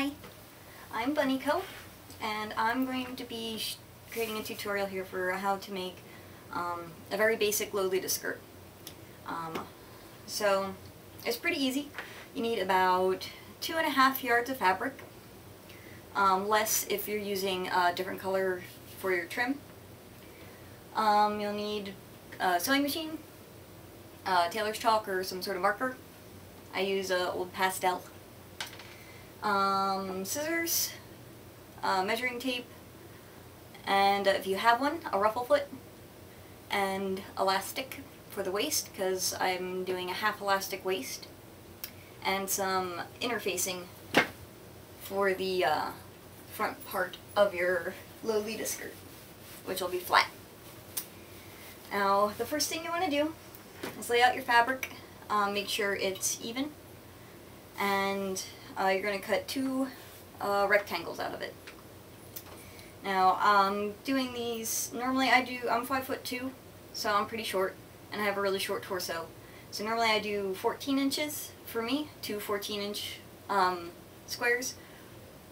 Hi, I'm Bunnyco, and I'm going to be creating a tutorial here for how to make a very basic Lolita skirt. So it's pretty easy. You need about 2.5 yards of fabric, less if you're using a different color for your trim. You'll need a sewing machine, tailor's chalk or some sort of marker. I use old pastel. Scissors, measuring tape, and if you have one, a ruffle foot, and elastic for the waist, because I'm doing a half elastic waist, and some interfacing for the front part of your Lolita skirt, which will be flat. Now, the first thing you want to do is lay out your fabric, make sure it's even, and you're going to cut 2 rectangles out of it. Now, doing these, normally I'm 5'2", so I'm pretty short, and I have a really short torso. So normally I do 14 inches for me, 2 14-inch squares,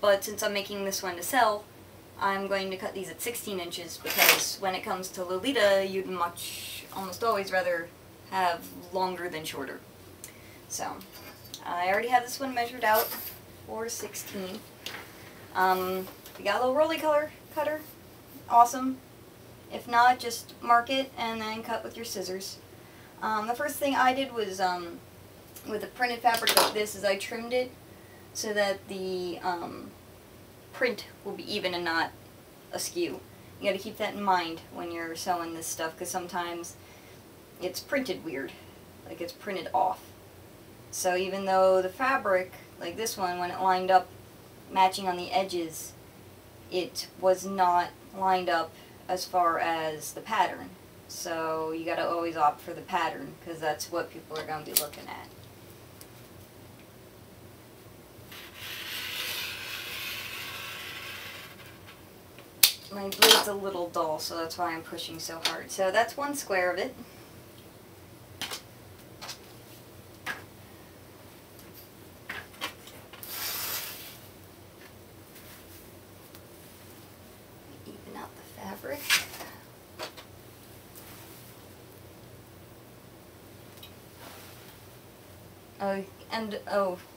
but since I'm making this one to sell, I'm going to cut these at 16 inches because when it comes to Lolita, you'd almost always rather have longer than shorter. So, I already have this one measured out for 16. You got a little rolly cutter, awesome. If not, just mark it and then cut with your scissors. The first thing I did was, with a printed fabric like this, is I trimmed it so that the print will be even and not askew. You gotta keep that in mind when you're sewing this stuff, because sometimes it's printed weird, like it's printed off. So even though the fabric, like this one, when it lined up matching on the edges, it was not lined up as far as the pattern. So you gotta always opt for the pattern, because that's what people are going to be looking at. My blade's a little dull, so that's why I'm pushing so hard. So that's one square of it. Even out the fabric.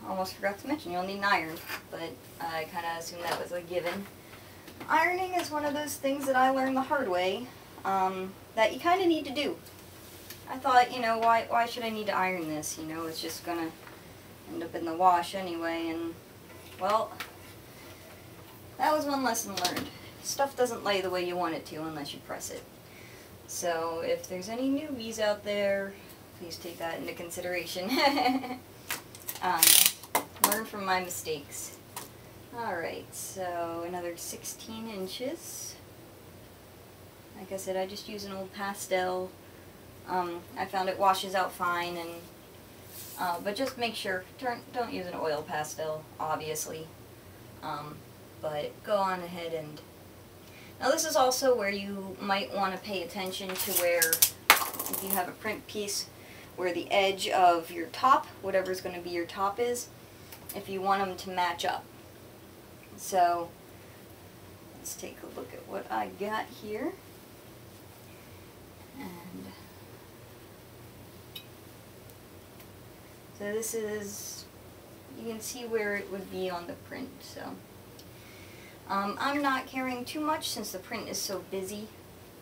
Almost forgot to mention, you'll need an iron, but I kind of assumed that was a given. Ironing is one of those things that I learned the hard way, that you kind of need to do. I thought, you know, why should I need to iron this? You know, it's just gonna end up in the wash anyway, and, well, that was one lesson learned. Stuff doesn't lay the way you want it to unless you press it. So, if there's any newbies out there, please take that into consideration. Learn from my mistakes. Alright, so another 16 inches. Like I said, I just use an old pastel. I found it washes out fine, and but just make sure, don't use an oil pastel, obviously. But go on ahead and... Now this is also where you might want to pay attention to where, if you have a print piece, where the edge of your top, whatever's going to be your top is, if you want them to match up. So, let's take a look at what I got here. And so this is, you can see where it would be on the print. So, I'm not carrying too much since the print is so busy,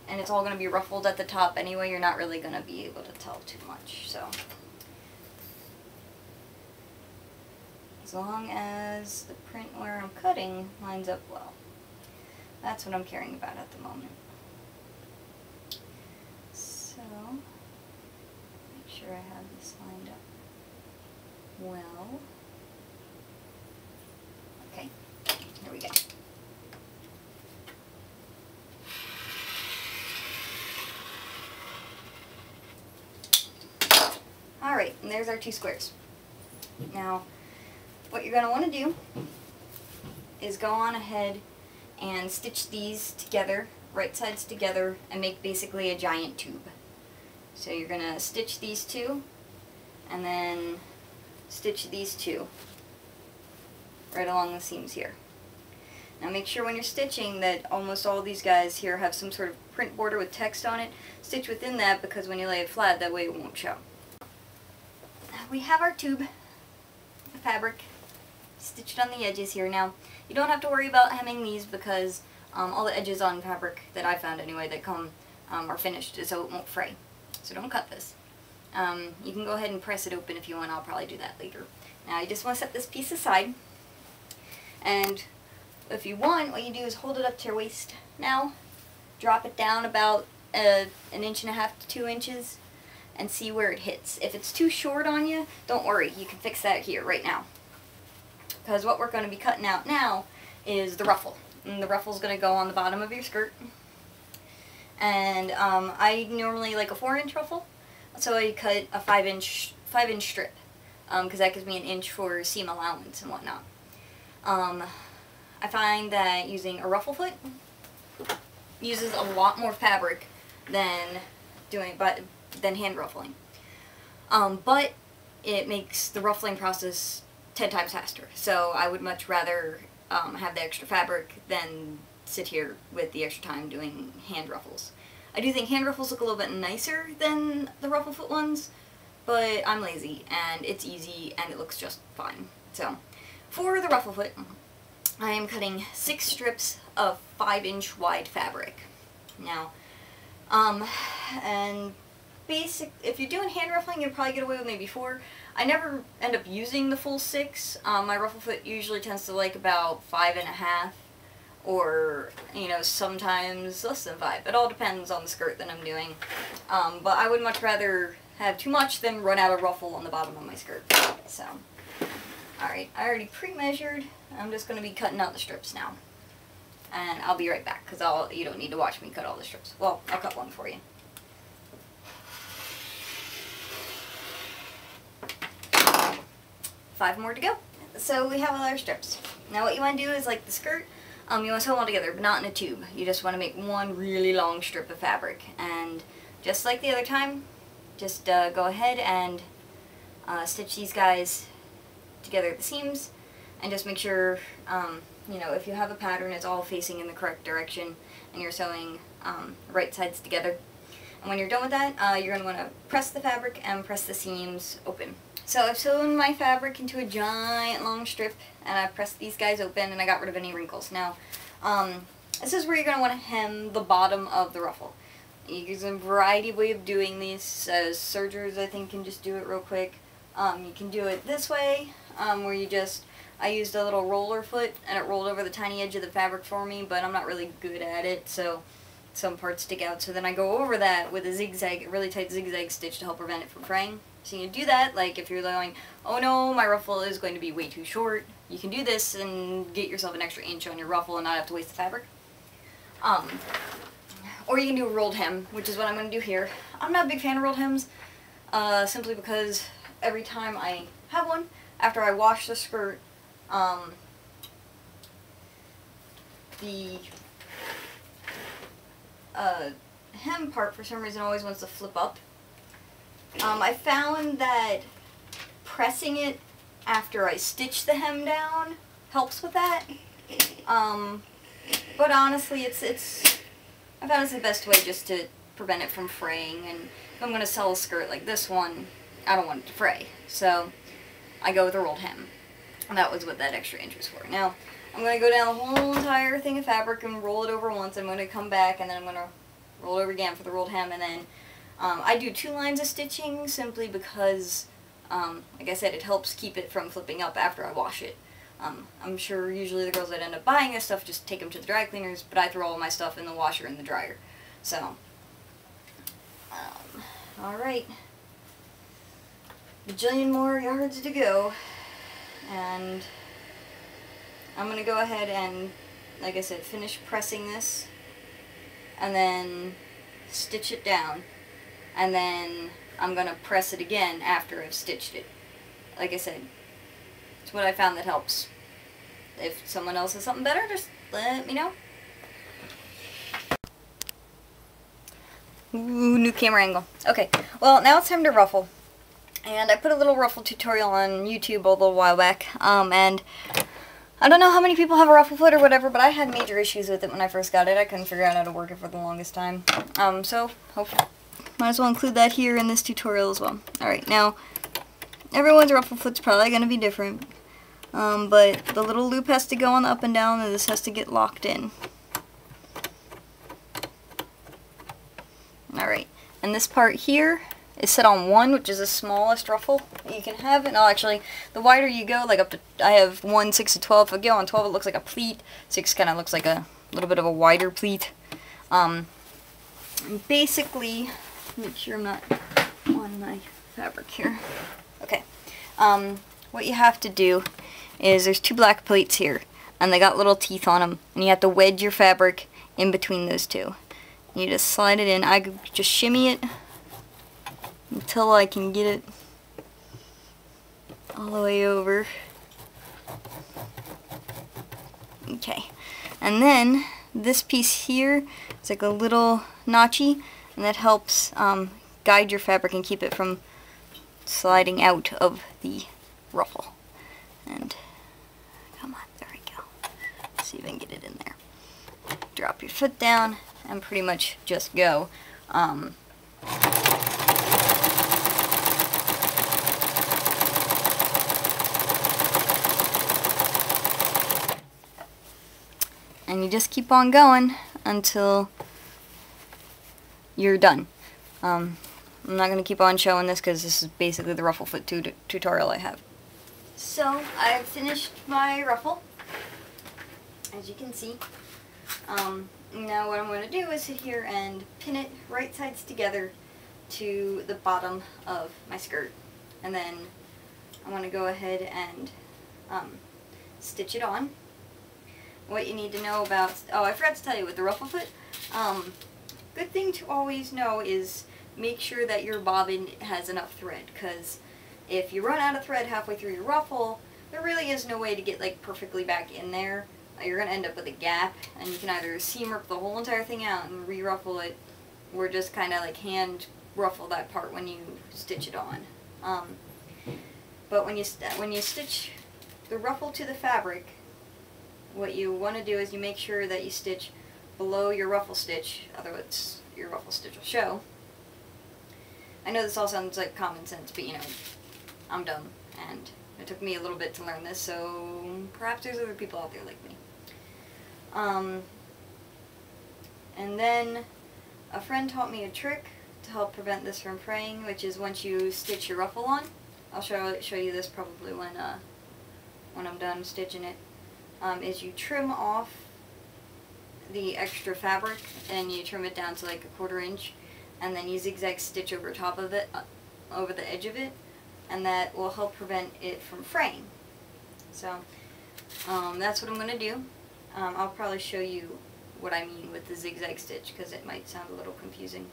and it's all going to be ruffled at the top anyway. You're not really going to be able to tell too much. So, as long as the print where I'm cutting lines up well. That's what I'm caring about at the moment. So, make sure I have this lined up well. Okay, here we go. Alright, and there's our 2 squares. Now, what you're going to want to do is go on ahead and stitch these together, right sides together, and make basically a giant tube. So you're going to stitch these 2, and then stitch these 2. right along the seams here. Now make sure when you're stitching that almost all these guys here have some sort of print border with text on it. Stitch within that because when you lay it flat, that way it won't show. We have our tube of fabric stitched on the edges here. Now you don't have to worry about hemming these because all the edges on fabric that I found anyway that come are finished, so it won't fray. So don't cut this. You can go ahead and press it open if you want. I'll probably do that later. Now you just want to set this piece aside, and if you want, what you do is hold it up to your waist now, drop it down about 1.5 to 2 inches, and see where it hits. If it's too short on you, don't worry, you can fix that here right now. Because what we're going to be cutting out now is the ruffle. And the ruffle is going to go on the bottom of your skirt. And I normally like a 4-inch ruffle, so I cut a 5-inch strip, because that gives me 1 inch for seam allowance and whatnot. I find that using a ruffle foot uses a lot more fabric than hand ruffling. But it makes the ruffling process 10 times faster. So I would much rather have the extra fabric than sit here with the extra time doing hand ruffles. I do think hand ruffles look a little bit nicer than the ruffle foot ones, but I'm lazy and it's easy and it looks just fine. So for the ruffle foot, I am cutting 6 strips of 5-inch wide fabric. Now, and if you're doing hand ruffling, you'll probably get away with maybe 4. I never end up using the full 6. My ruffle foot usually tends to like about 5.5, or, you know, sometimes less than 5. It all depends on the skirt that I'm doing. But I would much rather have too much than run out of ruffle on the bottom of my skirt. So, alright, I already pre-measured. I'm just going to be cutting out the strips now. And I'll be right back, because you don't need to watch me cut all the strips. Well, I'll cut one for you. Five more to go. So we have all our strips. Now what you want to do is, like the skirt, you want to sew them all together, but not in a tube. You just want to make one really long strip of fabric. And just like the other time, just go ahead and stitch these guys together at the seams. And just make sure, you know, if you have a pattern, it's all facing in the correct direction, and you're sewing the right sides together. And when you're done with that, you're going to want to press the fabric and press the seams open. So I've sewn my fabric into a giant long strip, and I've pressed these guys open, and I got rid of any wrinkles. Now, this is where you're going to want to hem the bottom of the ruffle. There's a variety of ways of doing these. Sergers, I think, can just do it real quick. You can do it this way, where you just... I used a little roller foot, and it rolled over the tiny edge of the fabric for me, but I'm not really good at it, so some parts stick out. So then I go over that with a zigzag, a really tight zigzag stitch to help prevent it from fraying. So you can do that, like if you're going, oh no, my ruffle is going to be way too short, you can do this and get yourself an extra inch on your ruffle and not have to waste the fabric. Or you can do a rolled hem, which is what I'm going to do here. I'm not a big fan of rolled hems, simply because every time I have one, after I wash the skirt, the hem part for some reason always wants to flip up. I found that pressing it after I stitch the hem down helps with that. But honestly, I found it's the best way just to prevent it from fraying. And if I'm going to sell a skirt like this one, I don't want it to fray. So I go with a rolled hem. And that was what that extra inch was for. Now, I'm going to go down the whole entire thing of fabric and roll it over once. I'm going to come back and then I'm going to roll it over again for the rolled hem. And then I do 2 lines of stitching simply because, like I said, it helps keep it from flipping up after I wash it. I'm sure usually the girls that end up buying this stuff just take them to the dry cleaners, but I throw all my stuff in the washer and the dryer. So, alright. Bajillion more yards to go. And I'm going to go ahead and, like I said, finish pressing this, and then stitch it down, and then I'm going to press it again after I've stitched it. Like I said, it's what I found that helps. If someone else has something better, just let me know. Ooh, new camera angle. Okay, well, now it's time to ruffle. And I put a little ruffle tutorial on YouTube a little while back, and I don't know how many people have a ruffle foot or whatever, but I had major issues with it when I first got it. I couldn't figure out how to work it for the longest time. So hopefully, might as well include that here in this tutorial as well. Alright, now, everyone's ruffle foot's probably going to be different. But the little loop has to go on the up and down, and this has to get locked in. Alright, and this part here is set on 1, which is the smallest ruffle you can have. And actually, the wider you go, like up to, I have 1, 6 to 12. If I go on 12, it looks like a pleat. 6 kind of looks like a little bit of a wider pleat. Basically, make sure I'm not on my fabric here. Okay. What you have to do is there's 2 black plates here, and they got little teeth on them, and you have to wedge your fabric in between those 2. You just slide it in. I just shimmy it until I can get it all the way over. Okay, and then this piece here is like a little notchy, and that helps guide your fabric and keep it from sliding out of the ruffle. And come on, there we go. Let's see if I can get it in there. Drop your foot down and pretty much just go. And you just keep on going until you're done. I'm not going to keep on showing this because this is basically the ruffle foot tutorial I have. So, I've finished my ruffle, as you can see. Now what I'm going to do is sit here and pin it right sides together to the bottom of my skirt. And then I'm going to go ahead and stitch it on. What you need to know about, oh, I forgot to tell you with the ruffle foot, good thing to always know is make sure that your bobbin has enough thread, because if you run out of thread halfway through your ruffle, there really is no way to get like perfectly back in there. You're going to end up with a gap, and you can either seam rip the whole entire thing out and re-ruffle it, or just kind of like hand ruffle that part when you stitch it on. But when you stitch the ruffle to the fabric, what you want to do is you make sure that you stitch below your ruffle stitch, otherwise your ruffle stitch will show. I know this all sounds like common sense, but you know, I'm dumb, and it took me a little bit to learn this, so perhaps there's other people out there like me. And then a friend taught me a trick to help prevent this from fraying, which is once you stitch your ruffle on, I'll show you this probably when I'm done stitching it, is you trim off the extra fabric and you trim it down to like 1/4 inch, and then you zigzag stitch over top of it, over the edge of it, and that will help prevent it from fraying. So that's what I'm going to do. I'll probably show you what I mean with the zigzag stitch because it might sound a little confusing.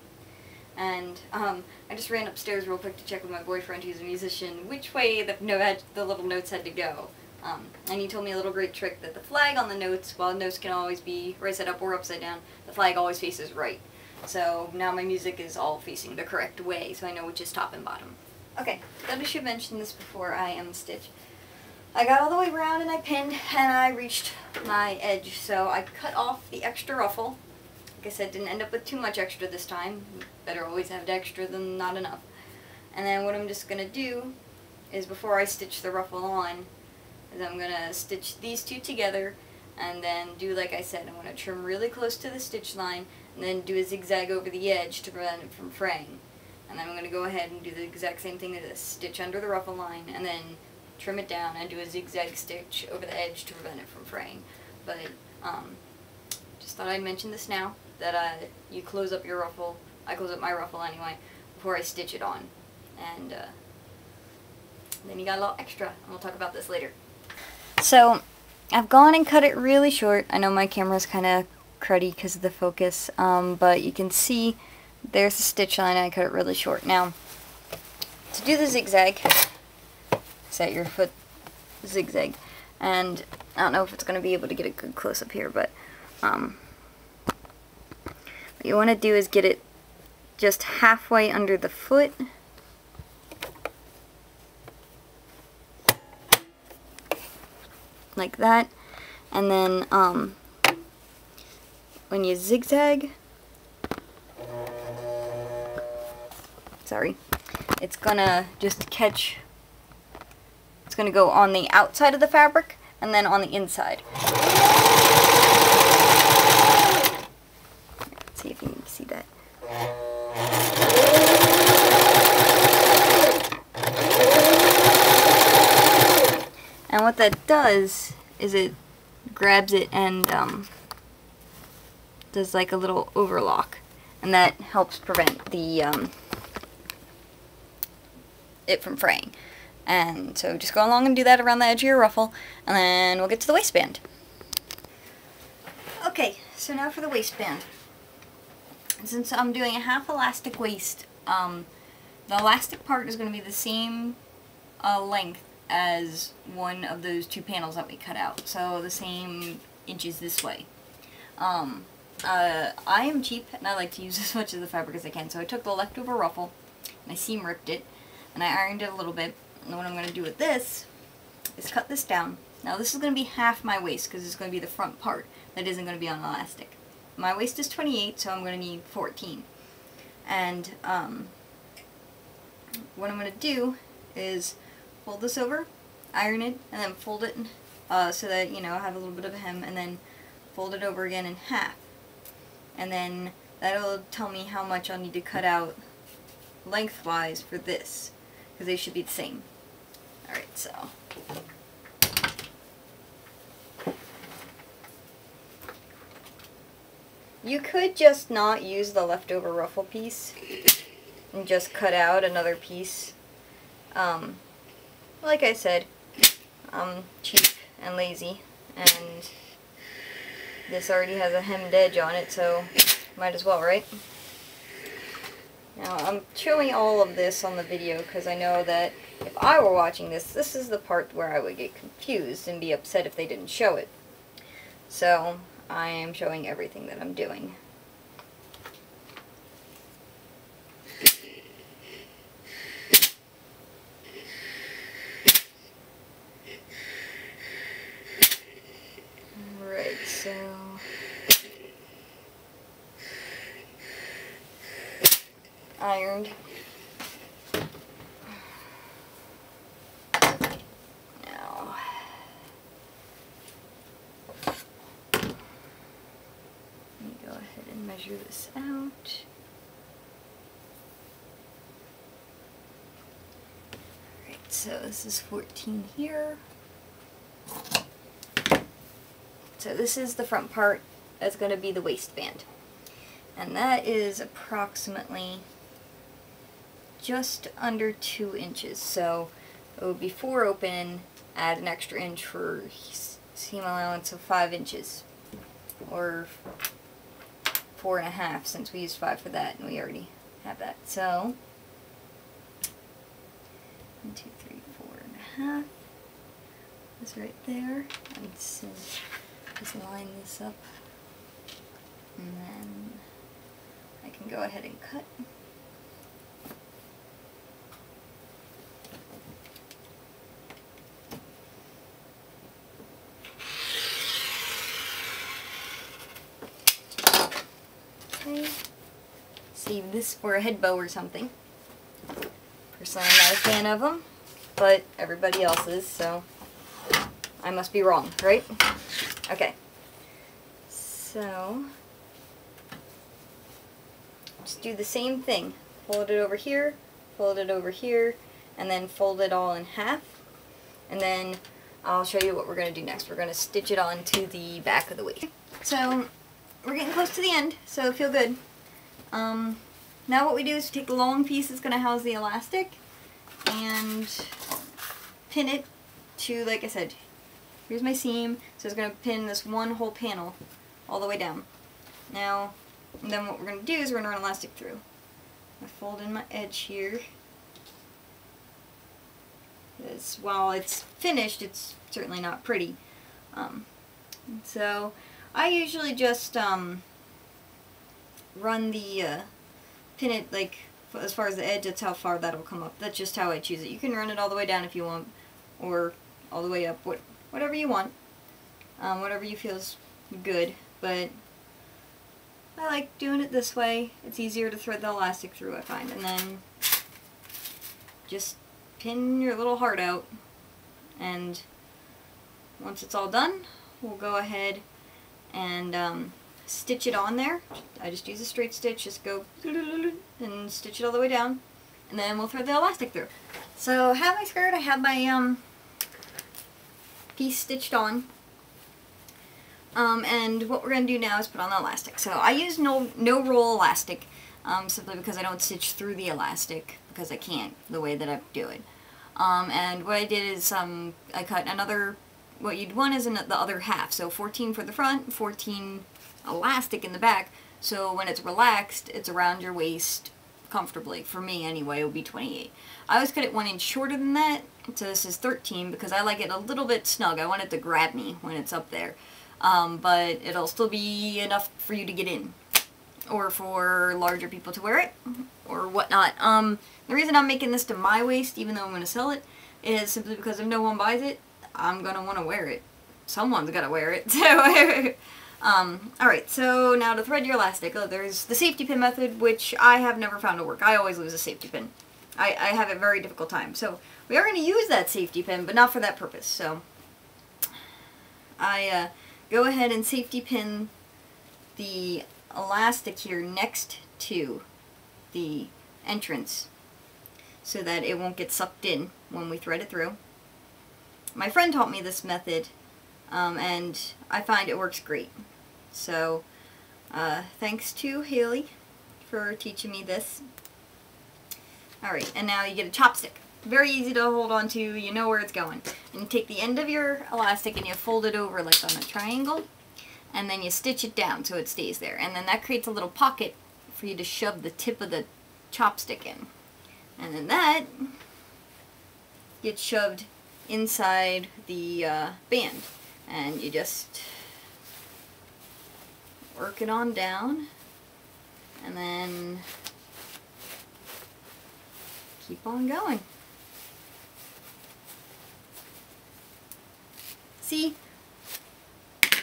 And I just ran upstairs real quick to check with my boyfriend, who's a musician, which way the little notes had to go. And he told me a little great trick that the flag on the notes, while notes can always be right side up or upside down, the flag always faces right. So now my music is all facing the correct way, so I know which is top and bottom. Okay, I should mention this before I stitch. I got all the way around and I pinned and I reached my edge, so I cut off the extra ruffle. Like I said, didn't end up with too much extra this time. Better always have extra than not enough. And then what I'm just going to do is before I stitch the ruffle on, is I'm going to stitch these 2 together and then do like I said, I'm going to trim really close to the stitch line and then do a zigzag over the edge to prevent it from fraying. And then I'm going to go ahead and do the exact same thing as this, stitch under the ruffle line and then trim it down and do a zigzag stitch over the edge to prevent it from fraying. But just thought I'd mention this now, that you close up your ruffle, I close up my ruffle anyway, before I stitch it on. And then you got a little extra, and we'll talk about this later. So, I've gone and cut it really short. I know my camera's kind of cruddy because of the focus, but you can see there's the stitch line, I cut it really short. Now, to do the zigzag, set your foot zigzag, and I don't know if it's going to be able to get a good close-up here, but what you want to do is get it just halfway under the foot, like that, And then when you zigzag, sorry, it's gonna just catch, it's gonna go on the outside of the fabric and then on the inside. Let's see if you can see that. And what that does is it grabs it and does like a little overlock, and that helps prevent the it from fraying. And so just go along and do that around the edge of your ruffle, and then we'll get to the waistband. Okay, so now for the waistband. Since I'm doing a half elastic waist, the elastic part is going to be the same length as one of those two panels that we cut out, so the same inches this way. I am cheap and I like to use as much of the fabric as I can, so I took the leftover ruffle and I seam ripped it and I ironed it a little bit. And what I'm going to do with this is cut this down. Now this is going to be half my waist because it's going to be the front part that isn't going to be on elastic. My waist is 28, so I'm going to need 14. And what I'm going to do is fold this over, iron it, and then fold it so that, you know, I have a little bit of a hem, and then fold it over again in half. And then that'll tell me how much I'll need to cut out lengthwise for this, because they should be the same. Alright, so you could just not use the leftover ruffle piece and just cut out another piece. Like I said, I'm cheap and lazy, and this already has a hemmed edge on it, so might as well, right? Now, I'm showing all of this on the video because I know that if I were watching this, this is the part where I would get confused and be upset if they didn't show it. So, I am showing everything that I'm doing. Alright, so ironed. Now, let me go ahead and measure this out. Alright, so this is 14 here. So this is the front part that's going to be the waistband. And that is approximately just under 2 inches. So it would be 4 open, add an extra inch for seam allowance of 5 inches. Or 4.5, since we used 5 for that and we already have that. So 1, 2, 3, 4.5. That's right there. And so just line this up, and then I can go ahead and cut. Okay. Save this for a head bow or something. Personally, I'm not a fan of them, but everybody else is, so I must be wrong, right? Okay, so just do the same thing. Fold it over here, and then fold it all in half. And then I'll show you what we're going to do next. We're going to stitch it onto the back of the waist. So we're getting close to the end, so feel good. Now what we do is we take the long piece that's going to house the elastic and pin it to, like I said, here's my seam, so it's going to pin this one whole panel all the way down. Now, and then what we're going to do is we're going to run elastic through. I fold in my edge here. While it's finished, it's certainly not pretty. So I usually just run the pin it like as far as the edge. That's how far that'll come up. That's just how I choose it. You can run it all the way down if you want, or all the way up, whatever you want. whatever you feel is good, but I like doing it this way. It's easier to thread the elastic through, I find. And then just pin your little heart out, and once it's all done, we'll go ahead and stitch it on there. I just use a straight stitch, just go and stitch it all the way down, and then we'll thread the elastic through. So I have my skirt, I have my piece stitched on, and what we're going to do now is put on the elastic. So I use no roll elastic, simply because I don't stitch through the elastic, because I can't the way that I do it. And what I did is I cut another, what you'd want is the other half, so 14 for the front, 14 elastic in the back, so when it's relaxed, it's around your waist comfortably. For me anyway, it would be 28. I always cut it 1 inch shorter than that, so this is 13, because I like it a little bit snug. I want it to grab me when it's up there, but it'll still be enough for you to get in, or for larger people to wear it, or whatnot. The reason I'm making this to my waist, even though I'm going to sell it, is simply because if no one buys it, I'm going to want to wear it. Someone's got to wear it. So, alright, so now to thread your elastic, there's the safety pin method, which I have never found to work. I always lose a safety pin. I have a very difficult time. So we are going to use that safety pin, but not for that purpose. So I go ahead and safety pin the elastic here next to the entrance so that it won't get sucked in when we thread it through. My friend taught me this method, and I find it works great. So thanks to Haley for teaching me this. Alright, and now you get a chopstick. Very easy to hold on to, you know where it's going. And you take the end of your elastic and you fold it over like on a triangle, and then you stitch it down so it stays there. And then that creates a little pocket for you to shove the tip of the chopstick in. And then that gets shoved inside the band. And you just work it on down, and then keep on going. See?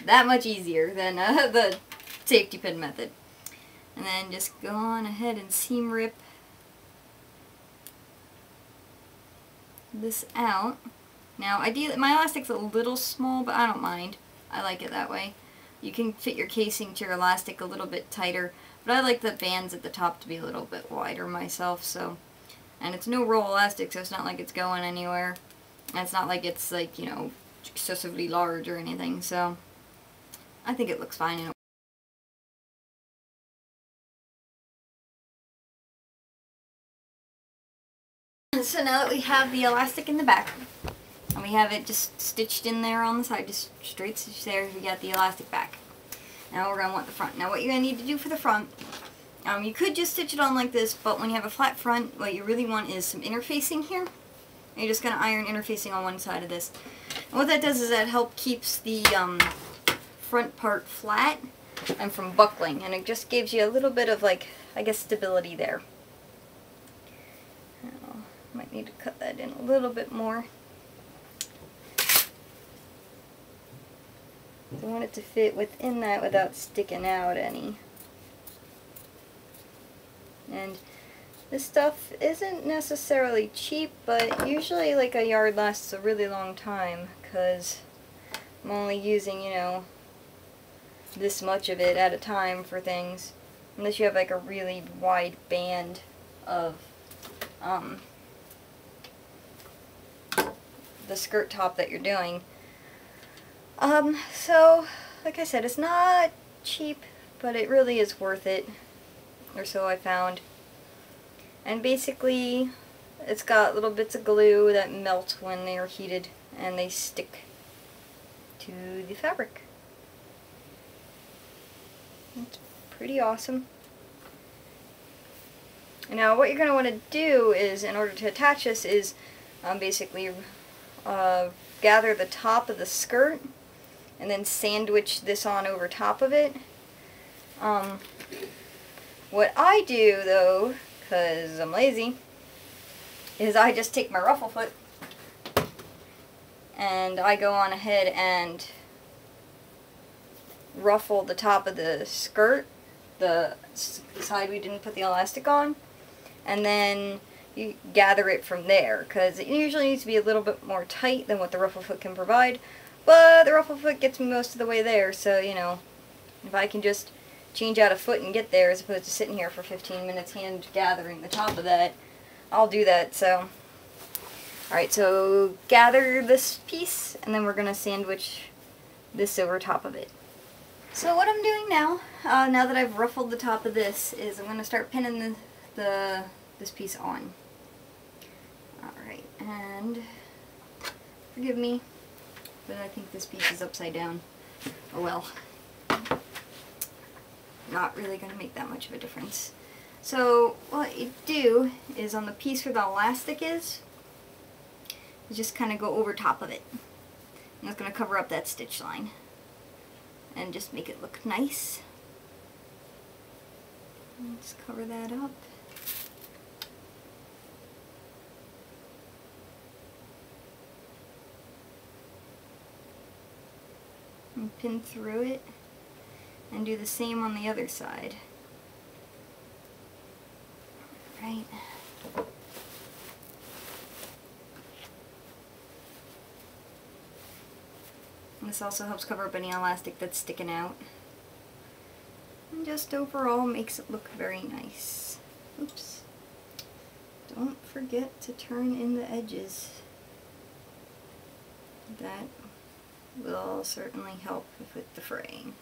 That much easier than the safety pin method. And then just go on ahead and seam rip this out. Now, ideally, my elastic's a little small, but I don't mind. I like it that way. You can fit your casing to your elastic a little bit tighter, but I like the bands at the top to be a little bit wider myself, so. And it's no roll elastic, so it's not like it's going anywhere. And it's not like it's, like, you know, excessively large or anything, so I think it looks fine. So now that we have the elastic in the back, and we have it just stitched in there on the side, just straight stitch there, we got the elastic back. Now we're going to want the front. Now what you're going to need to do for the front, you could just stitch it on like this, but when you have a flat front, what you really want is some interfacing here. And you're just going to iron interfacing on one side of this. And what that does is that helps keeps the front part flat and from buckling, and it just gives you a little bit of, like, I guess, stability there. Might need to cut that in a little bit more. I want it to fit within that without sticking out any. And this stuff isn't necessarily cheap, but usually like a yard lasts a really long time because I'm only using, you know, this much of it at a time for things. Unless you have like a really wide band of the skirt top that you're doing. So, like I said, it's not cheap, but it really is worth it, or so I found. And basically, it's got little bits of glue that melt when they are heated, and they stick to the fabric. It's pretty awesome. And now what you're going to want to do is, in order to attach this, is basically gather the top of the skirt and then sandwich this on over top of it. What I do, though, because I'm lazy, is I just take my ruffle foot and I go on ahead and ruffle the top of the skirt, the side we didn't put the elastic on, and then you gather it from there, because it usually needs to be a little bit more tight than what the ruffle foot can provide, but the ruffle foot gets me most of the way there, so, you know, if I can just change out a foot and get there as opposed to sitting here for 15 minutes hand gathering the top of that, I'll do that. So alright, so gather this piece and then we're going to sandwich this over top of it. So what I'm doing now, now that I've ruffled the top of this, is I'm going to start pinning this piece on. Alright, and forgive me, but I think this piece is upside down. Oh well. Not really going to make that much of a difference. So what you do is on the piece where the elastic is, you just kind of go over top of it. And that's going to cover up that stitch line and just make it look nice. Let's cover that up. And pin through it. And do the same on the other side. Right. And this also helps cover up any elastic that's sticking out. And just overall makes it look very nice. Oops. Don't forget to turn in the edges. That will certainly help with the fraying.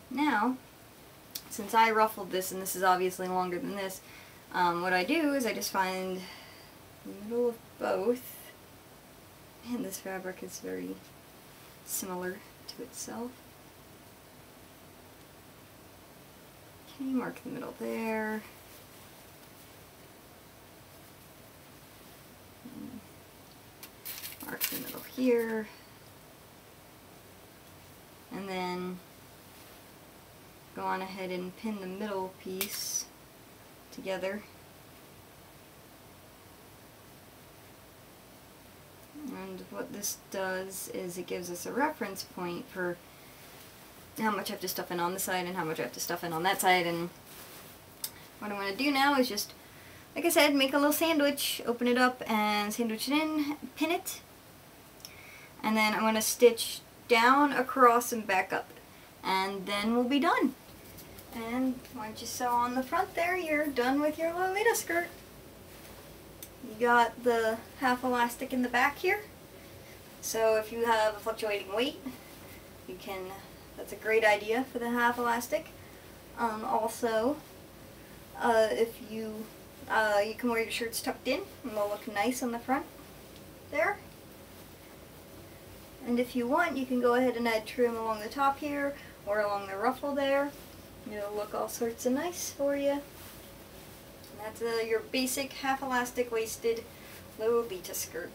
Now, since I ruffled this, and this is obviously longer than this, what I do is I just find the middle of both, and this fabric is very similar to itself. Okay, mark the middle there. Mark the middle here. And then go on ahead and pin the middle piece together. And what this does is it gives us a reference point for how much I have to stuff in on this side and how much I have to stuff in on that side. And what I'm going to do now is just, like I said, make a little sandwich, open it up and sandwich it in, pin it, and then I'm going to stitch down, across, and back up, and then we'll be done. And once you sew on the front there, you're done with your Lolita skirt. You got the half elastic in the back here, so if you have a fluctuating weight, you can, that's a great idea for the half elastic. Also, if you can wear your shirts tucked in and they'll look nice on the front there. And if you want, you can go ahead and add trim along the top here or along the ruffle there. It'll look all sorts of nice for you. And that's your basic half elastic waisted Lolita skirt.